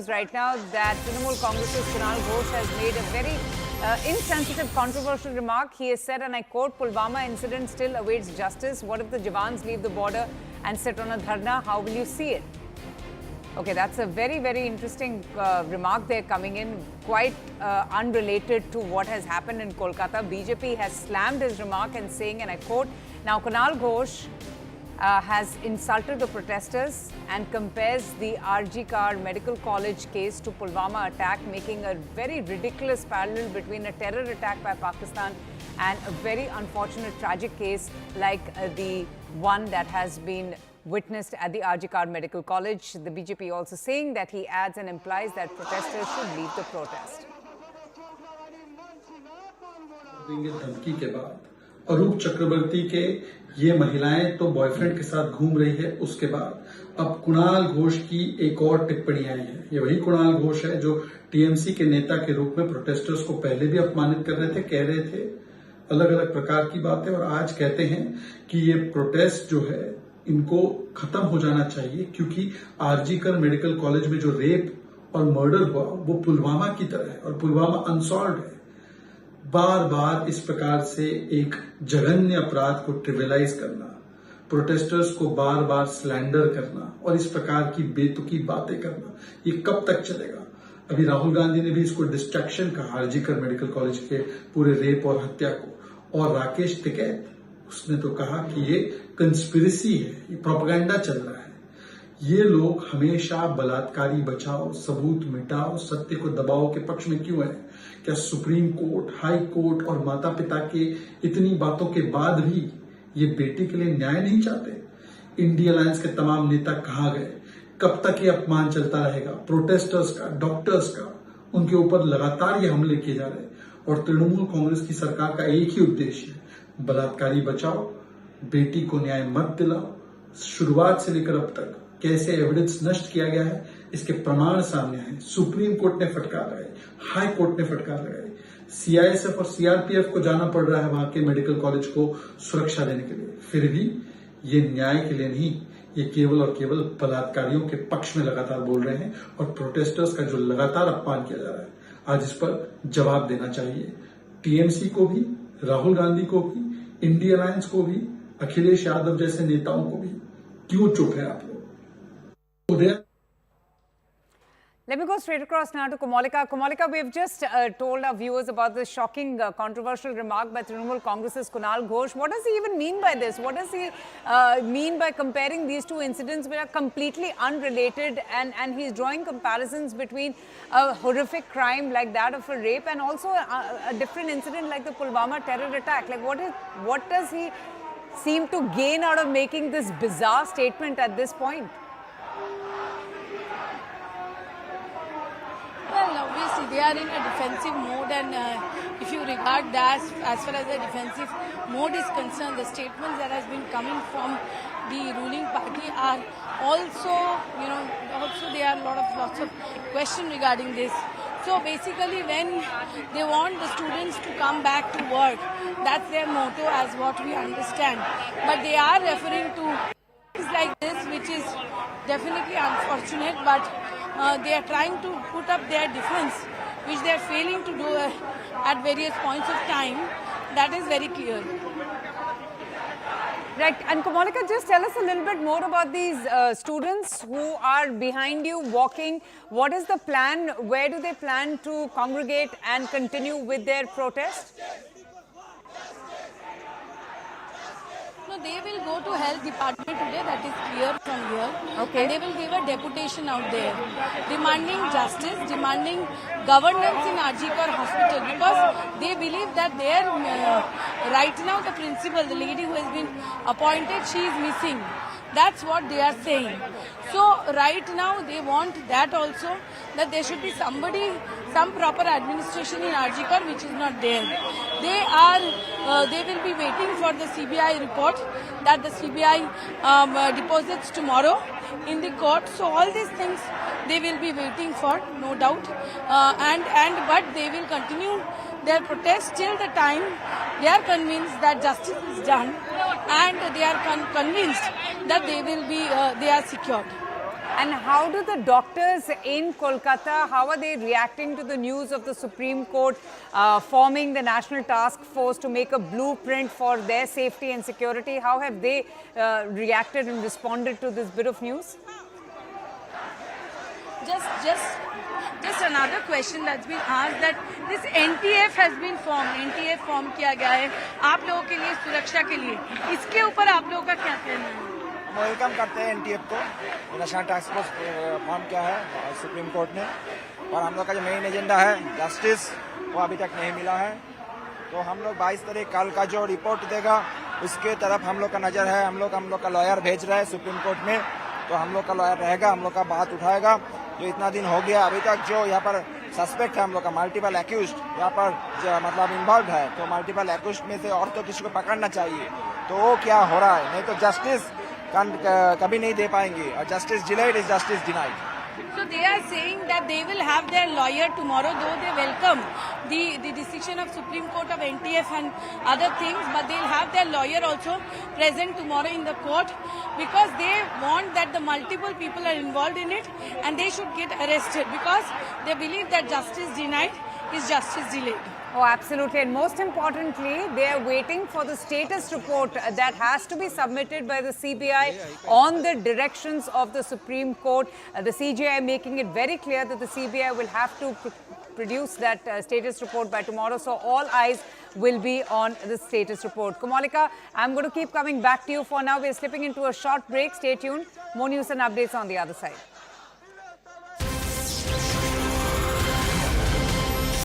Right now that Trinamool Congress's Kunal Ghosh has made a very insensitive, controversial remark. He has said, and I quote, Pulwama incident still awaits justice. What if the Jawans leave the border and sit on a dharna? How will you see it? Okay, that's a very, very interesting remark there coming in, quite unrelated to what has happened in Kolkata. BJP has slammed his remark and saying, and I quote, now Kunal Ghosh has insulted the protesters and compares the RG Kar Medical College case to Pulwama attack, making a very ridiculous parallel between a terror attack by Pakistan and a very unfortunate tragic case like the one that has been witnessed at the RG Kar Medical College. The BJP also saying that he adds and implies that protesters should leave the protest. धमकी के बाद अरूप चक्रवर्ती के ये महिलाएं तो boyfriend के साथ घूम रही है, उसके बाद अब कुणाल घोष की एक और टिप्पणी आई है। ये वही कुणाल घोष है जो टीएमसी के नेता के रूप में प्रोटेस्टर्स को पहले भी अपमानित कर रहे थे, कह रहे थे अलग अलग प्रकार की बातें, और आज कहते हैं कि ये प्रोटेस्ट जो है इनको खत्म हो जाना चाहिए, क्योंकि आरजी कर मेडिकल कॉलेज में जो रेप और मर्डर हुआ वो पुलवामा की तरह है और पुलवामा अनसॉल्व्ड है। बार बार इस प्रकार से एक जघन्य अपराध को ट्रिविलाइज करना, प्रोटेस्टर्स को बार बार स्लैंडर करना और इस प्रकार की बेतुकी बातें करना, ये कब तक चलेगा? अभी राहुल गांधी ने भी इसको डिस्ट्रैक्शन कहा, आरजी कर मेडिकल कॉलेज के पूरे रेप और हत्या को, और राकेश टिकैत उसने तो कहा कि ये कंस्पिरेसी है, ये प्रोपेगेंडा चल रहा है। ये लोग हमेशा बलात्कारी बचाओ, सबूत मिटाओ, सत्य को दबाओ के पक्ष में क्यों है? क्या सुप्रीम कोर्ट, हाई कोर्ट और माता पिता के इतनी बातों के बाद भी ये बेटी के लिए न्याय नहीं चाहते? इंडिया अलायंस के तमाम नेता कहां गए? कब तक ये अपमान चलता रहेगा? प्रोटेस्टर्स का, डॉक्टर्स का, उनके ऊपर लगातार ये हमले किए जा रहे हैं और तृणमूल कांग्रेस की सरकार का एक ही उद्देश्य है, बलात्कारी बचाओ, बेटी को न्याय मत दिलाओ। शुरुआत से लेकर अब तक कैसे एविडेंस नष्ट किया गया है, इसके प्रमाण सामने हैं। सुप्रीम कोर्ट ने फटकार लगाई, हाई कोर्ट ने फटकार लगाई, सीआईएसएफ और सीआरपीएफ को जाना पड़ रहा है वहां के मेडिकल कॉलेज को सुरक्षा देने के लिए। फिर भी ये न्याय के लिए नहीं, ये केवल और केवल बलात्कारियों के पक्ष में लगातार बोल रहे हैं और प्रोटेस्टर्स का जो लगातार अपमान किया जा रहा है, आज इस पर जवाब देना चाहिए। टीएमसी को भी, राहुल गांधी को भी, इंडिया अलायंस को भी, अखिलेश यादव जैसे नेताओं को भी। क्यों चुप है आप लोग? Let me go straight across now to Komalika. Komalika, we've just told our viewers about this shocking, controversial remark by Trinamool Congress's Kunal Ghosh. What does he even mean by this? What does he mean by comparing these two incidents which are completely unrelated, and he's drawing comparisons between a horrific crime like that of a rape and also a different incident like the Pulwama terror attack? Like, what does he seem to gain out of making this bizarre statement at this point? Well, obviously they are in a defensive mode, and if you regard that as far as the defensive mode is concerned, the statements that has been coming from the ruling party are also, also there are lots of questions regarding this. So basically, when they want the students to come back to work, that's their motto, as what we understand. But they are referring to things like this, which is definitely unfortunate, but they are trying to put up their defense, which they are failing to do at various points of time. That is very clear. Right. And Komalika, just tell us a little bit more about these students who are behind you walking. What is the plan? Where do they plan to congregate and continue with their protest? No, they will go to health department today, that is clear from here. Okay. And they will give a deputation out there, demanding justice, demanding governance in RG Kar hospital, because they believe that their, right now the principal, the lady who has been appointed, she is missing. That's what they are saying. So right now they want that also, that there should be somebody, some proper administration in RG Kar, which is not there. They will be waiting for the CBI report that the CBI deposits tomorrow in the court. So all these things they will be waiting for, no doubt, but they will continue their protest till the time they are convinced that justice is done and they are convinced that they are secured. And how do the doctors in Kolkata, how are they reacting to the news of the Supreme Court forming the National Task Force to make a blueprint for their safety and security? How have they reacted and responded to this bit of news? Just another question that's been asked, that this NTF has been formed. NTF form किया गया है आप लोगों के लिए, सुरक्षा के लिए. इसके ऊपर आप लोगों का क्या कहना है? वेलकम करते हैं एनटीएफ को. नेशनल टास्क फोर्स फॉर्म किया है सुप्रीम कोर्ट ने, और हम लोग का जो मेन एजेंडा है जस्टिस, वो अभी तक नहीं मिला है. तो हम लोग 22 तारीख कल का जो रिपोर्ट देगा उसके तरफ हम लोग का नजर है. हम लोग का लॉयर भेज रहा है सुप्रीम कोर्ट में, तो हम लोग का लॉयर रहेगा, हम लोग का बात उठाएगा. जो इतना दिन हो गया अभी तक जो यहाँ पर सस्पेक्ट है हम लोग का, मल्टीपल एक्यूज यहाँ पर मतलब इन्वॉल्व है, तो मल्टीपल एक्यूज में से और तो किसी को पकड़ना चाहिए. तो वो क्या हो रहा है, नहीं तो जस्टिस कभी नहीं दे पाएंगे, और justice delayed is justice denied. So they are saying that they will have their lawyer tomorrow, though they welcome the decision of Supreme Court of NTF and other things, but they'll have their lawyer also present tomorrow in the court, because they want that the multiple people are involved in it and they should get arrested, because they believe that justice denied is justice delayed. Oh, absolutely. And most importantly, they are waiting for the status report that has to be submitted by the CBI on the directions of the Supreme Court. The CJI making it very clear that the CBI will have to produce that status report by tomorrow. So all eyes will be on the status report. Komalika, I'm going to keep coming back to you. For now, we're slipping into a short break. Stay tuned. More news and updates on the other side.